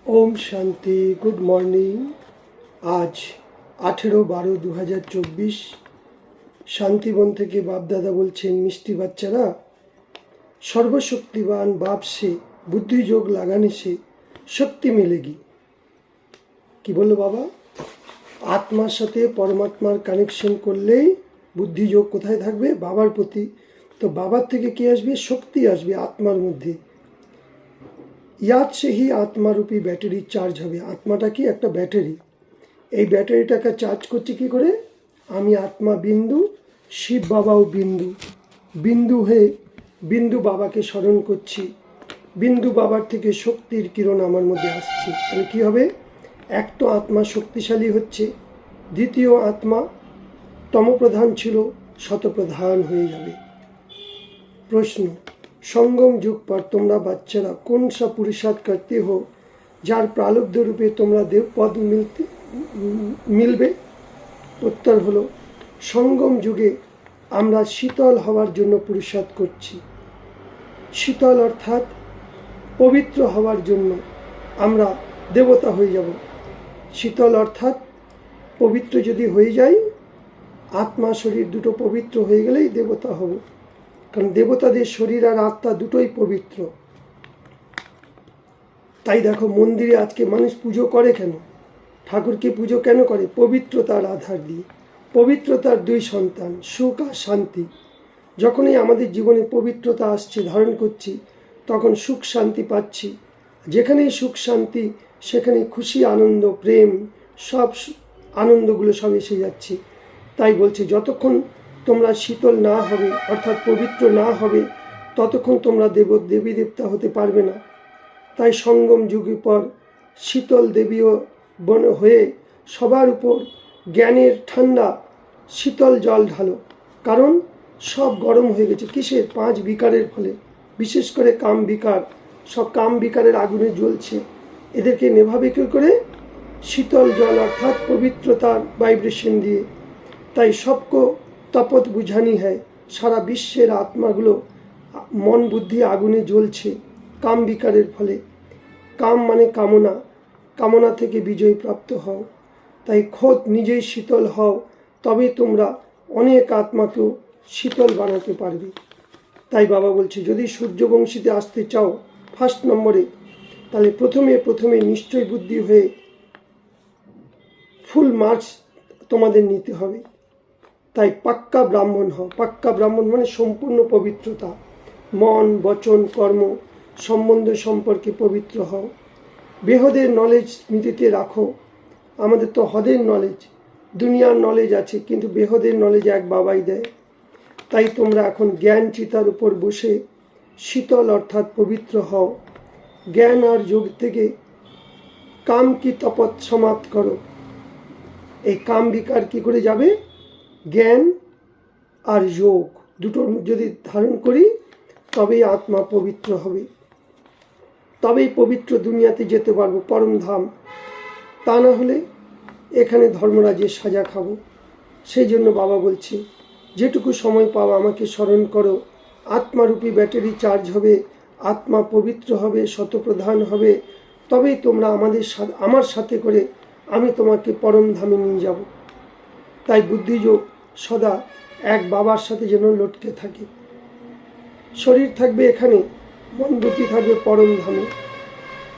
Om Shanti. Good morning. आज 18/12/2024 शांतिवन থেকে বাপদাদা বলছেন, মিষ্টি বাচ্চারা, सर्वशक्तिवान बाप से बुद्धि योग लगाने से शक्ति मिलेगी। কি বললো বাবা? আত্মার সাথে পরমাত্মার কানেকশন করলেই বুদ্ধি যোগ কোথায় থাকবে? বাবার প্রতি। তো বাবার থেকে কি আসবে? শক্তি আসবে আত্মার মধ্যে। ইয়াদ से ही আত্মারূপী ব্যাটারি চার্জ হবে। আত্মাটা কি? একটা ব্যাটারি। এই ব্যাটারিটাকে চার্জ করছে কি করে? আমি আত্মা বিন্দু, শিব বাবাও বিন্দু। বিন্দু হয়ে বিন্দু বাবাকে স্মরণ করছি। বিন্দু বাবার থেকে শক্তির কিরণ আমার মধ্যে আসছে। তাহলে কী হবে? এক তো আত্মা শক্তিশালী হচ্ছে, দ্বিতীয় আত্মা তমপ্রধান ছিল শতপ্রধান হয়ে যাবে। প্রশ্ন, संगम युग पर তোমরা বাচ্চারা कौन सा पुरुषार्थ करते हो যার প্রালব্ধ রূপে তোমরা দেব পদ মিলবে? উত্তর হলো, সঙ্গম যুগে আমরা শীতল হওয়ার জন্য পুরুষার্থ করছি। শীতল অর্থাৎ পবিত্র হওয়ার জন্য আমরা দেবতা হয়ে যাব। শীতল অর্থাৎ পবিত্র যদি হয়ে যাই, আত্মা শরীর দুটো পবিত্র হয়ে গেলেই দেবতা হব। কারণ দেবতাদের শরীর আর আত্মা দুটোই পবিত্র। তাই দেখো, মন্দিরে আজকে মানুষ পুজো করে কেন? ঠাকুরকে পুজো কেন করে? পবিত্রতার আধার দিয়ে। পবিত্রতার দুই সন্তান, সুখ আর শান্তি। যখনই আমাদের জীবনে পবিত্রতা আসছে, ধারণ করছি, তখন সুখ শান্তি পাচ্ছি। যেখানেই সুখ শান্তি, সেখানে খুশি, আনন্দ, প্রেম, সব আনন্দগুলো সব এসে যাচ্ছে। তাই বলছি, যতক্ষণ তোমরা শীতল না হবে, অর্থাৎ পবিত্র না হবে, ততক্ষণ তোমরা দেবী দেবতা হতে পারবে না। তাই সঙ্গম যুগের পর শীতল দেবীও বন হয়ে সবার উপর জ্ঞানের ঠান্ডা শীতল জল ঢালো। কারণ সব গরম হয়ে গেছে। কিসের? 5 বিকারের ফলে। বিশেষ করে কাম বিকার। সব কাম বিকারের আগুনে জ্বলছে। এদেরকে নেভাবে কী করে? শীতল জল অর্থাৎ পবিত্রতার ভাইব্রেশন দিয়ে। তাই সবকো তপত বুঝানি হয়। সারা বিশ্বের আত্মাগুলো মন বুদ্ধি আগুনে জ্বলছে কাম বিকারের ফলে। কাম মানে কামনা। কামনা থেকে বিজয় প্রাপ্ত হও। তাই খোদ নিজেই শীতল হও, তবেই তোমরা অনেক আত্মাকেও শীতল বানাতে পারবে। তাই বাবা বলছে, যদি সূর্যবংশীতে আসতে চাও ফার্স্ট নম্বরে, তাহলে প্রথমে নিশ্চয় বুদ্ধি হয়ে ফুল মার্কস তোমাদের নিতে হবে। তাই পাক্কা ব্রাহ্মণ হও। পাক্কা ব্রাহ্মণ মানে সম্পূর্ণ পবিত্রতা। মন, বচন, কর্ম, সম্বন্ধ সম্পর্কে পবিত্র হও। বেহদের নলেজ স্মৃতিতে রাখো। আমাদের তো হদের নলেজ, দুনিয়ার নলেজ আছে, কিন্তু বেহদের নলেজ এক বাবাই দেয়। তাই তোমরা এখন জ্ঞান চিতার উপর বসে শীতল অর্থাৎ পবিত্র হও। জ্ঞান আর যোগ থেকে কাম কি তপত সমাপ্ত করো। এই কাম বিকার কি করে যাবে? জ্ঞান আর যোগ দুটোর যদি ধারণ করি, তবেই আত্মা পবিত্র হবে। তবেই পবিত্র দুনিয়াতে যেতে পারবো, পরম ধাম। তা না হলে এখানে ধর্মরাজের সাজা খাবো। সেই জন্য বাবা বলছে, যেটুকু সময় পাও আমাকে স্মরণ করো। আত্মারূপী ব্যাটারি চার্জ হবে, আত্মা পবিত্র হবে, শতপ্রধান হবে। তবেই তোমরা আমার সাথে করে আমি তোমাকে পরম ধামে নিয়ে যাব। তাই বুদ্ধিযোগ সদা এক বাবার সাথে যেন লটকে থাকে। শরীর থাকবে এখানে, মন বুদ্ধি থাকবে পরম ধামে।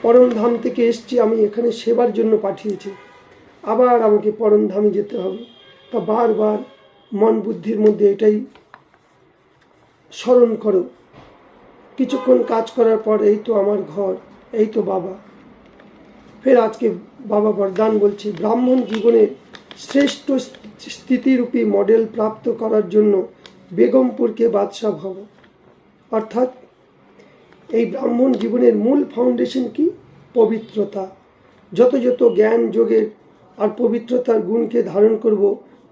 পরম ধাম থেকে এসছি, আমি এখানে সেবার জন্য পাঠিয়েছি, আবার আমাকে পরম ধামে যেতে হবে। তা বারবার মন বুদ্ধির মধ্যে এটাই স্মরণ করো। কিছুক্ষণ কাজ করার পর, এই তো আমার ঘর, এই তো বাবা। ফের আজকে বাবা বরদান বলছে, ব্রাহ্মণ জীবনের শ্রেষ্ঠ স্থিতিরূপী মডেল প্রাপ্ত করার জন্য বেগমপুরকে বাদশাহ ভাবো। অর্থাৎ এই ব্রাহ্মণ জীবনের মূল ফাউন্ডেশন কি? পবিত্রতা। যত জ্ঞান যোগের আর পবিত্রতার গুণকে ধারণ করব,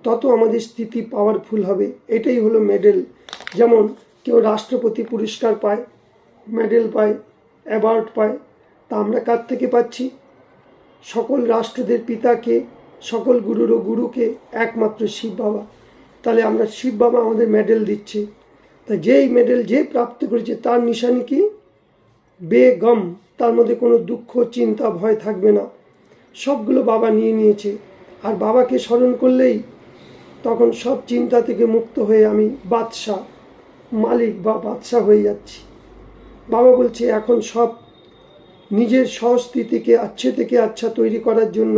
তত আমাদের স্থিতি পাওয়ারফুল হবে। এটাই হলো মেডেল। যেমন কেউ রাষ্ট্রপতি পুরস্কার পায়, মেডেল পায়, অ্যাওয়ার্ড পায়। তা আমরা কার থেকে পাচ্ছি? সকল রাষ্ট্রদের পিতাকে, সকল গুরুরও গুরুকে একমাত্র শিব বাবা। তাহলে আমরা শিব বাবা আমাদের মেডেল দিচ্ছে। তা যেই মেডেল যে প্রাপ্ত করেছে, তার নিশানি কি? বেগম, তার মধ্যে কোনো দুঃখ চিন্তা ভয় থাকবে না, সবগুলো বাবা নিয়ে নিয়েছে। আর বাবাকে স্মরণ করলেই তখন সব চিন্তা থেকে মুক্ত হয়ে আমি বাদশা, মালিক বা বাদশা হয়ে যাচ্ছি। বাবা বলছে এখন সব নিজের সহস্থিতিকে আচ্ছে থেকে আচ্ছা তৈরি করার জন্য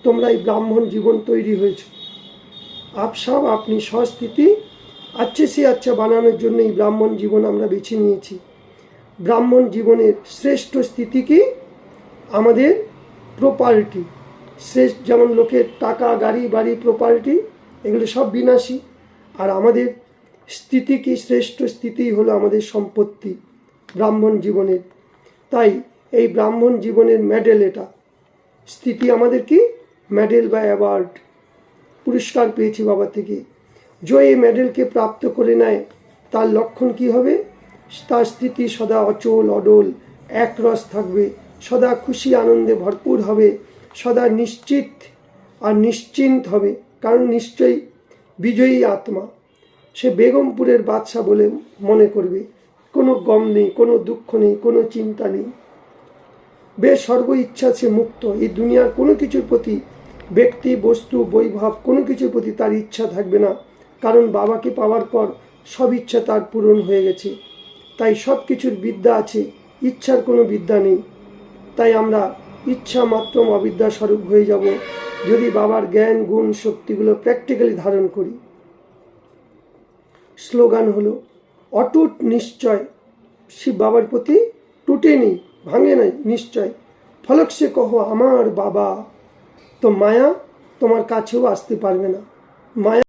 তোমরা এই ব্রাহ্মণ জীবন তৈরি হয়েছ। সব আপনি সহস্থিতি আচ্ছে সে আচ্ছা বানানোর জন্য এই ব্রাহ্মণ জীবন আমরা বেছে নিয়েছি। ব্রাহ্মণ জীবনের শ্রেষ্ঠ স্থিতি কি? আমাদের প্রপার্টি শ্রেষ্ঠ, যেমন লোকের টাকা গাড়ি বাড়ি প্রপার্টি এগুলো সব বিনাশী, আর আমাদের স্থিতি কি? শ্রেষ্ঠ স্থিতি হলো আমাদের সম্পত্তি ব্রাহ্মণ জীবনের। তাই এই ব্রাহ্মণ জীবনের মেডেল, এটা স্থিতি আমাদের কি মেডেল বা অ্যাওয়ার্ড, পুরস্কার পেয়েছি বাবা থেকে। যে এই মেডেলকে প্রাপ্ত করে নেয় তার লক্ষণ কি হবে? তার স্থিতি সদা অচল অডল একরস থাকবে, সদা খুশি আনন্দে ভরপুর হবে, সদা নিশ্চিত আর নিশ্চিন্ত হবে, কারণ নিশ্চয়ই বিজয়ী আত্মা। সে বেগমপুরের বাদশা বলে মনে করবে, কোনো গম নেই, কোনো দুঃখ নেই, কোনো চিন্তা নেই, সর্ব ইচ্ছা সে মুক্ত। এই দুনিয়ার কোনো কিছুর প্রতি, ব্যক্তি বস্তু বৈভব কোনো কিছুর প্রতি তার ইচ্ছা থাকবে না, কারণ বাবাকে পাওয়ার পর সব ইচ্ছা তার পূরণ হয়ে গেছে। তাই সব কিছুর বিদ্যা আছে, ইচ্ছার কোনো বিদ্যা নেই। তাই আমরা ইচ্ছা মাত্র অবিদ্যা স্বরূপ হয়ে যাব যদি বাবার জ্ঞান গুণ শক্তিগুলো প্র্যাকটিক্যালি ধারণ করি। স্লোগান হলো অটুট নিশ্চয়, শিব বাবার প্রতি টুটে নেই, ভাঙে নাই নিশ্চয়। ফলক সে কহো আমার বাবা, তো মায়া তোমার কাছেও আসতে পারবে না। মায়া